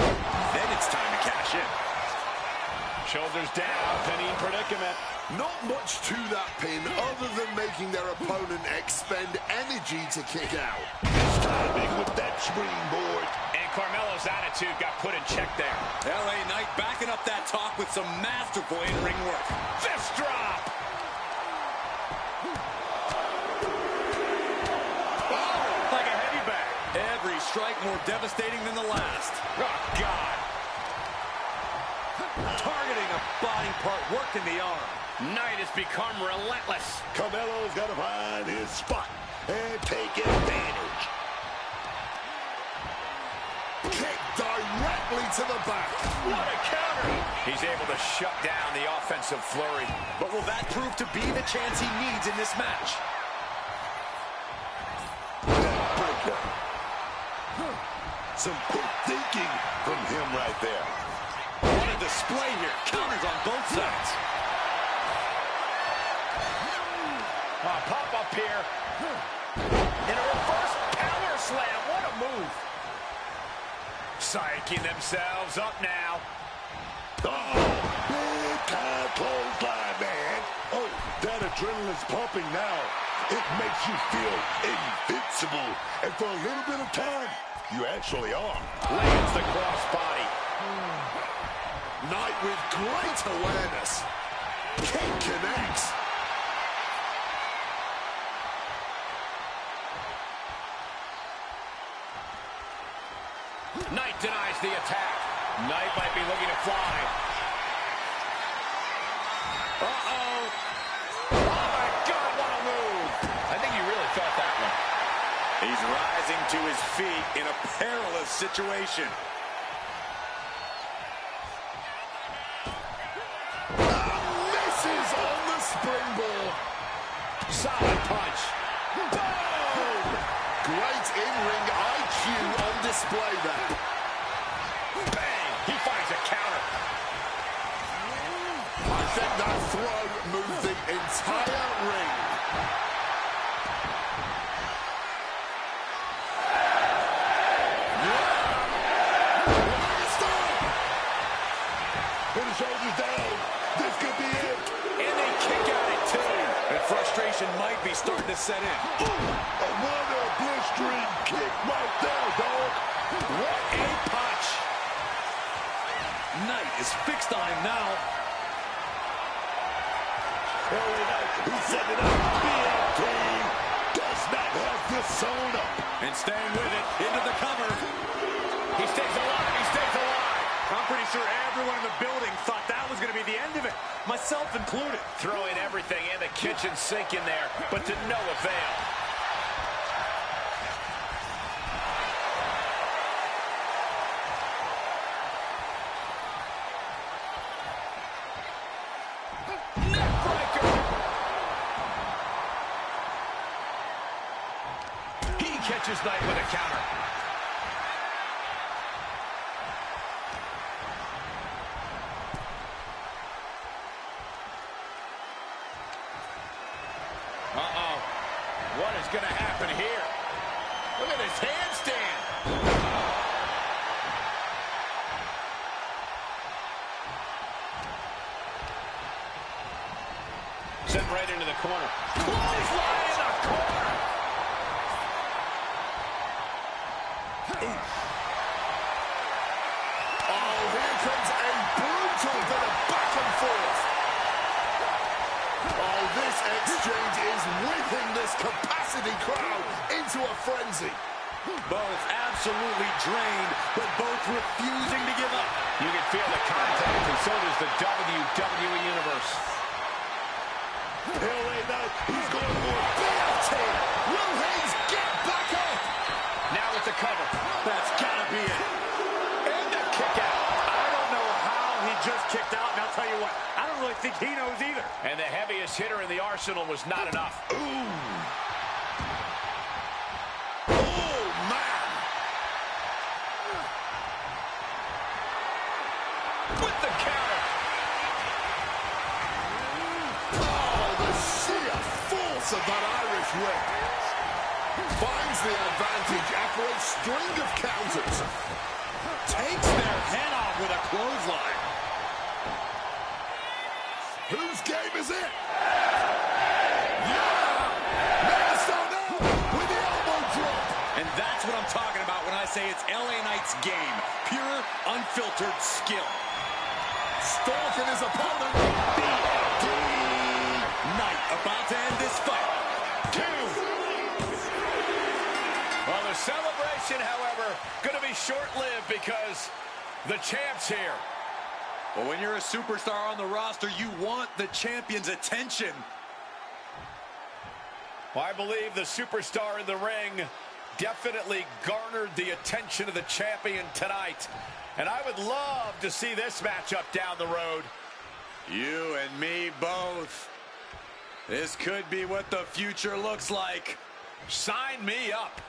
Then it's time to cash in. Shoulders down, pinning predicament. Not much to that pin other than making their opponent expend energy to kick out. Timing with that springboard. And Carmelo's attitude got put in check there. L.A. Knight backing up that talk with some masterful in-ring work. Fist drop! Oh, like a heavy bag. Every strike more devastating than the last. Oh, God. Targeting a body part, working the arm. Knight has become relentless. Carmelo's got to find his spot and take advantage. Kick directly to the back. What a counter. He's able to shut down the offensive flurry. But will that prove to be the chance he needs in this match? Some quick thinking from him right there. What a display here. Counters on both sides. Pop up here. In a reverse power slam. What a move. Psyching themselves up now. Oh, big time clothesline, man. Oh, that adrenaline's pumping now. It makes you feel invincible. And for a little bit of time, you actually are. Lands the crossbody. Knight with great awareness. Kick connects. Knight denies the attack. Knight might be looking to fly. Uh-oh. Oh, my God, what a move. I think he really felt that one. He's rising to his feet in a perilous situation. Misses on the springboard. Solid punch. Boom! Great in-ring IQ on display there. Bang! He finds a counter. I think that throw moved the entire ring. Put his shoulders down. This could be it. And they kick out at two. And frustration might be starting to set in. Ooh, a wonder blistering kick right there, dog. What a punch. Knight is fixed on him now. L.A. Knight, he's setting up. BFT does not have this sewn up. And staying with it, into the cover. He stays alive. He stays alive. I'm pretty sure everyone in the building thought that was going to be the end of it, myself included. Throwing everything in the kitchen sink in there, but to no avail. He catches Knight with a counter. Uh-oh. What is going to happen here? Look at this handstand. Sent right into the corner. Clothesline in the corner. Oh, here comes a brutal bit of back and forth. Oh, this exchange is whipping this capacity crowd into a frenzy. Both absolutely drained, but both refusing to give up. You can feel the contact, and so does the WWE Universe. LA Knight, he's going for a BLT. Will Hayes get back up? Now with the cover. That's gotta be it. And the kick out. I don't know how he just kicked out, and I'll tell you what, I don't really think he knows either. And the heaviest hitter in the arsenal was not enough. Ooh. Oh, man. With the counter. Oh, the sheer force of that Irish whip. Finds the advantage after a string of counters. Takes their head off with a clothesline. Whose game is it? Yeah! Minnesota with the elbow drop. And that's what I'm talking about when I say it's LA Knight's game. Pure, unfiltered skill. Stalking his opponent. Knight about to end this fight. 2. Well, the celebration, however, going to be short-lived because the champ's here. Well, when you're a superstar on the roster, you want the champion's attention. Well, I believe the superstar in the ring definitely garnered the attention of the champion tonight. And I would love to see this matchup down the road. You and me both. This could be what the future looks like. Sign me up.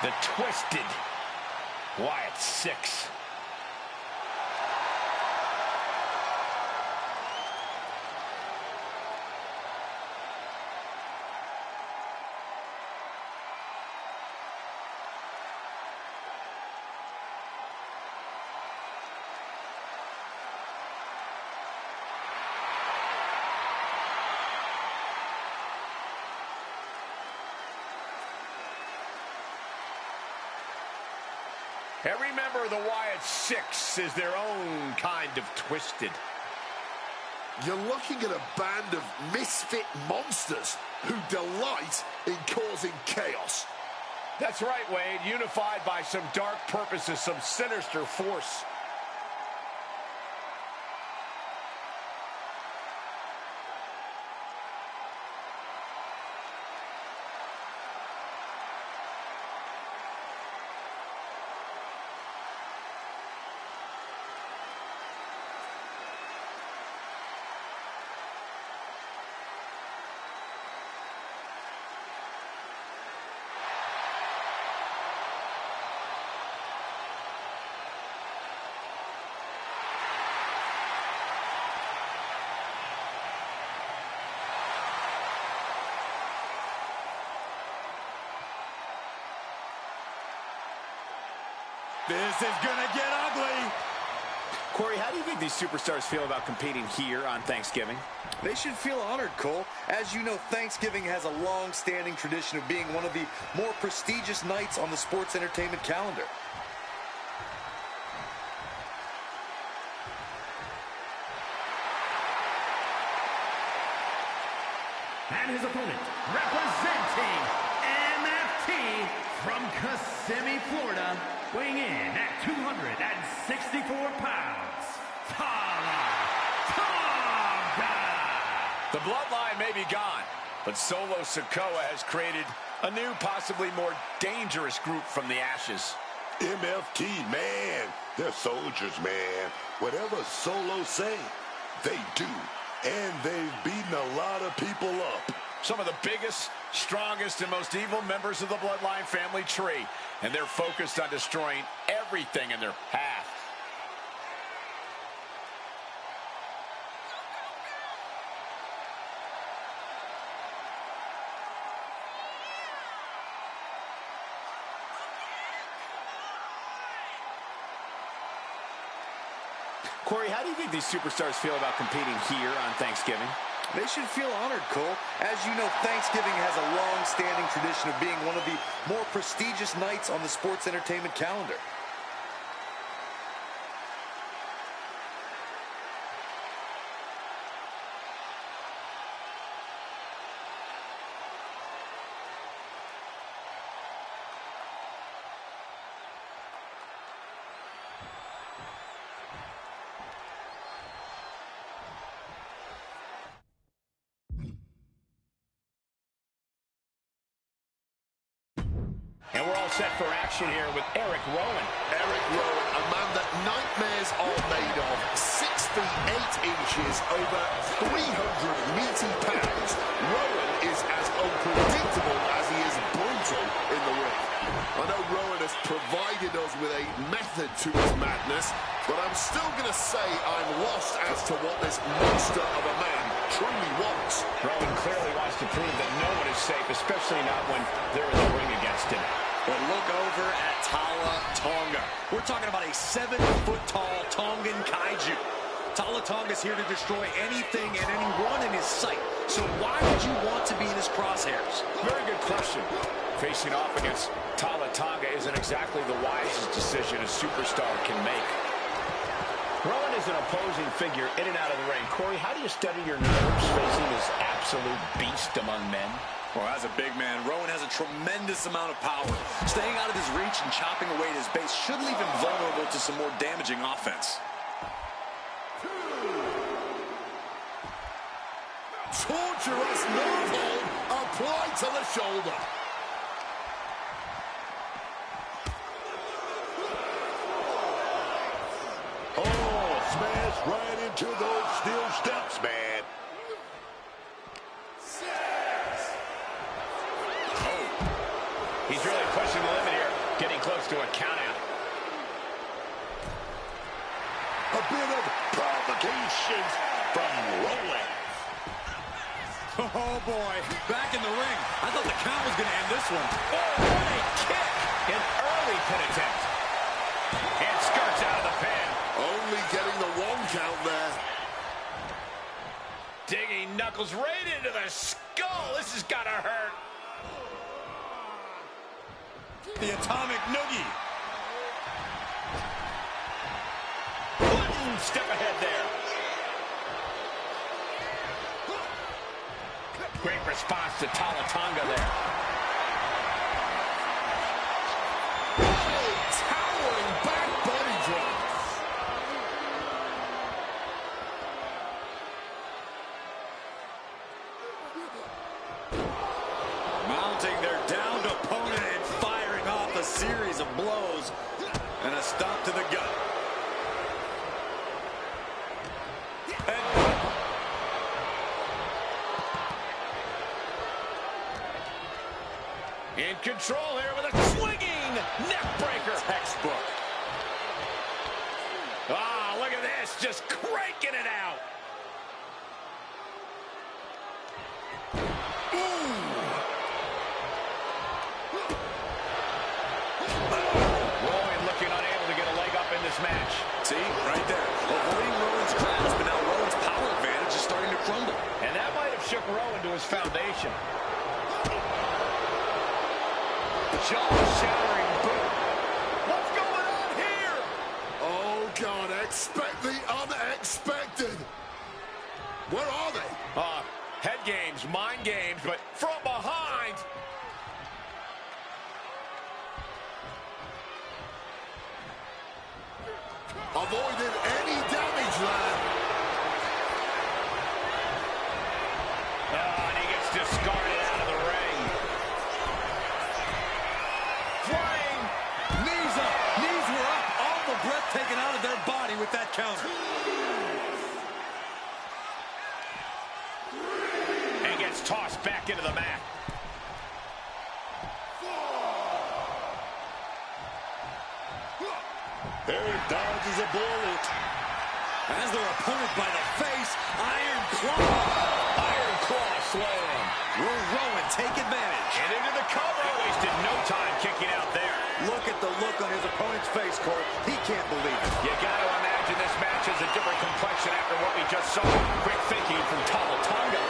The twisted Wyatt 6. Every member of the Wyatt 6 is their own kind of twisted. You're looking at a band of misfit monsters who delight in causing chaos. That's right, Wade. Unified by some dark purposes, some sinister force. This is gonna get do you think these superstars feel about competing here on Thanksgiving? They should feel honored, Cole. As you know, Thanksgiving has a long-standing tradition of being one of the more prestigious nights on the sports entertainment calendar. And his opponent, representing MFT from Kissimmee, Florida, weighing in at 264 pounds, Tala Tonga. The bloodline may be gone, but Solo Sikoa has created a new, possibly more dangerous group from the ashes. MFT, man, they're soldiers, man. Whatever Solo say, they do. And they've beaten a lot of people up. Some of the biggest, strongest, and most evil members of the Bloodline family tree. And they're focused on destroying everything in their path. Corey, how do you think these superstars feel about competing here on Thanksgiving? They should feel honored, Cole. As you know, Thanksgiving has a long-standing tradition of being one of the more prestigious nights on the sports entertainment calendar. And we're all set for action here with Eric Rowan. Eric Rowan, a man that nightmares are made of. 6 feet 8 inches, over 300 meaty pounds. Rowan is as unpredictable as he is brutal in the ring. I know Rowan has provided us with a method to his madness, but I'm still going to say I'm lost as to what this monster of a man truly wants. Rowan clearly wants to prove that no one is safe, especially not when they're in the ring against him. But look over at Tala Tonga. We're talking about a 7-foot-tall Tongan kaiju. Tala Tonga's here to destroy anything and anyone in his sight. So why would you want to be in his crosshairs? Very good question. Facing off against Tala Tonga isn't exactly the wisest decision a superstar can make. Rowan is an opposing figure in and out of the ring. Corey, how do you study your nerves facing this absolute beast among men? Well, as a big man, Rowan has a tremendous amount of power. Staying out of his reach and chopping away at his base should leave him vulnerable to some more damaging offense. Torturous nerve hold applied to the shoulder. Oh, smash right into those steel steps, man. He's really pushing the limit here, getting close to a countout. A bit of provocation from Rowan. Oh, boy. Back in the ring. I thought the count was going to end this one. Oh, what a kick! An early pin attempt. And skirts out of the pin. Only getting the 1 count there. Digging knuckles right into the skull. This has got to hurt. The atomic noogie. One step ahead there. Great response to Tala Tonga there. Oh, towering back body drop. Mounting their downed opponent and firing off a series of blows and a stop to the gut. In control here with a swinging neck breaker. Textbook. Ah, look at this, just cranking it out. Rowan looking unable to get a leg up in this match. See, right there. Avoiding Rowan's grasp, but now Rowan's power advantage is starting to crumble. And that might have shook Rowan to his foundation. Jaw-shattering boot. What's going on here? Oh, God, expect the unexpected. Where are they? Head games, mind games, but from behind. Avoided any damage there. And he gets discarded out of the ring. Flying. Knees up. Knees were up. All the breath taken out of their body with that counter. And gets tossed back into the mat. Eric dodges a bullet. As their opponent by the face, Iron Claw slam. Will Rowan take advantage? And into the cover. He wasted no time kicking out there. Look at the look on his opponent's face, Cole. He can't believe it. You got to imagine this match has a different complexion after what we just saw. Quick thinking from Tala Tonga.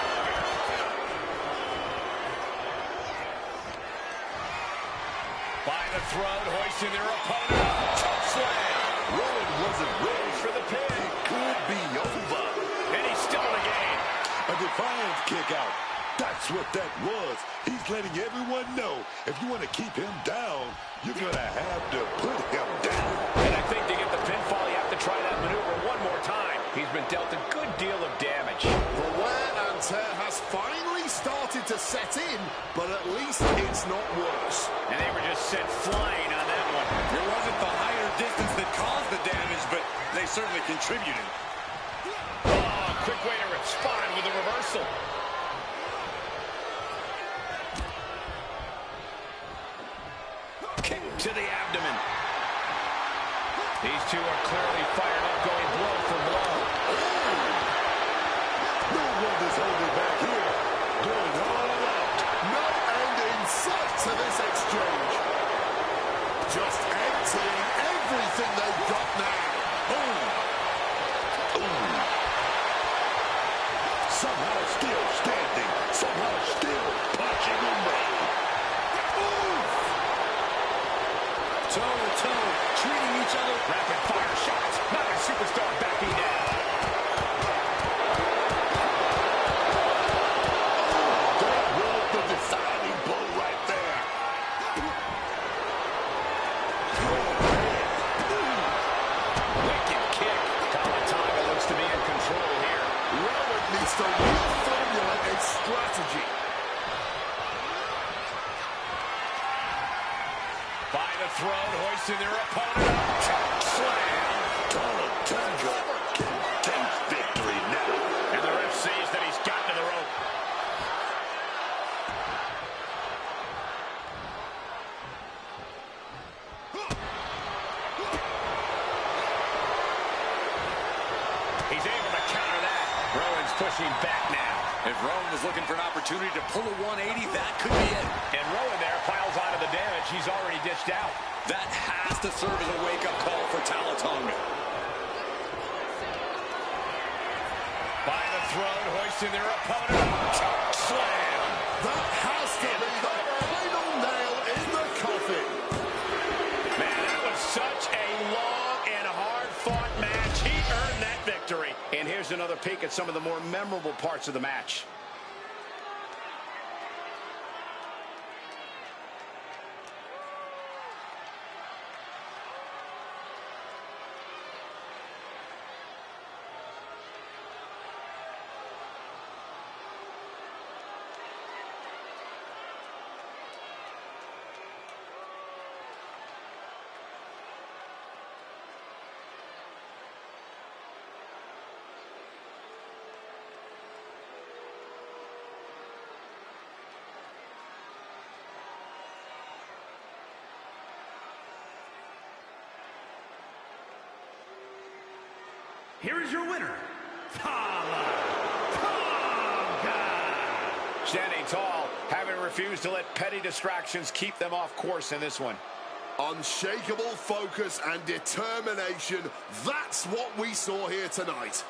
By the throat, hoisting their opponent up. Choke slam. Rowan wasn't ready For the pin. It could be over. And he's still in the game. A defiance kick out. That's what that was. He's letting everyone know if you want to keep him down, you're going to have to put him down. And I think to get the pinfall, you have to try that maneuver one more time. He's been dealt a good deal of damage. The wear and tear has finally started to set in, but at least it's not worse. And they were just sent flying on that one. It wasn't the height or distance that caused the damage, but they certainly contributed. Oh, quick way to respond with a reversal. Kick to the abdomen. These two are clearly fired up, going blow for blow. No one is holding back here. Going all out. No end in sight to this exchange. Just emptying everything they've got now. Somehow still standing. Somehow still punching away. Toe-to-toe, treating each other. Rapid fire shots. Another superstar backing down. That was the deciding blow right there. Wicked kick. Tala Tonga looks to be in control here. Rowan needs to reformulate its strategy. By the throat, hoisting their opponent up. Choke slam. Tala Tonga can take victory now. And the ref sees that he's gotten to the rope. He's able to counter that. Rowan's pushing back now. If Rowan was looking for an opportunity to pull a 180, that could be it. And Rowan there piles onto the damage he's already dished out. That has to serve as a wake-up call for Tala Tonga. By the throat, hoisting their opponent up. Choke slam. That has to be the final nail in the coffin. Man, that was such a long and hard-fought match. He earned that victory. And here's another peek at some of the more memorable parts of the match. Here is your winner, Tala Tonga. Standing tall, having refused to let petty distractions keep them off course in this one. Unshakable focus and determination. That's what we saw here tonight.